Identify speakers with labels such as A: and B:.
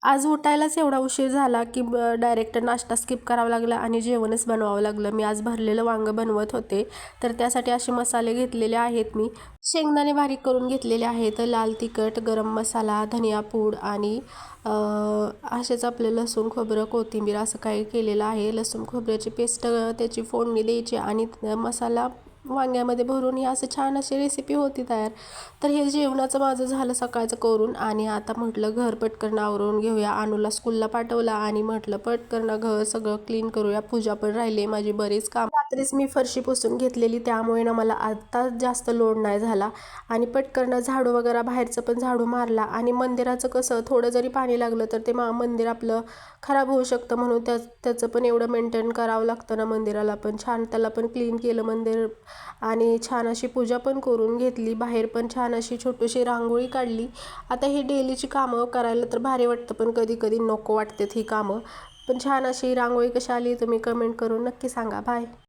A: आज उठायलाच एवढा उशीर झाला की डायरेक्ट नाश्ता स्किप करावा लागला आणि जेवणच बनवावं लागलं. मी आज भरलेलं वांगं बनवत होते, तर त्यासाठी असे मसाले घेतलेले आहेत मी. शेंगदाणे बारीक करून घेतलेले आहेत, लाल तिखट, गरम मसाला, धनिया पूड आणि असेच आपले लसूण खोबरं कोथिंबीर असं काही केलेलं आहे. लसूण खोबऱ्याची पेस्ट त्याची फोडणी द्यायची आणि मसाला वांग्यामध्ये भरून ही असं छान अशी रेसिपी होती तयार. तर हे जेवणाचं माझं झालं सकाळचं करून आणि आता म्हटलं घर पटकन आवरून घेऊया. अनुला स्कूलला पाठवला आणि म्हटलं पटकन घर सगळं क्लीन करूया. पूजा पण राहिली माझी बरीच काम. रात्रीच मी फरशी पुसून घेतलेली, त्यामुळे ना मला आता जास्त लोड नाही झाला आणि पटकन झाडू वगैरे बाहेरचं पण झाडू मारला. आणि मंदिराचं कसं थोडं जरी पाणी लागलं तर ते मंदिर आपलं खराब होऊ शकतं, म्हणून त्याचं पण एवढं मेंटेन करावं लागतं ना मंदिराला पण. छान त्याला पण क्लीन केलं मंदिर आणि छान अशी पूजा पण करून घेतली. बाहेर पण छान अशी छोटीशी रांगोळी काढली. आता ही डेलीची कामं करायला तर भारी वाटतं, पण कधी कधी नको वाटतात ही कामं. पण छान अशी रांगोळी कशी आली तुम्ही कमेंट करून नक्की सांगा. बाय.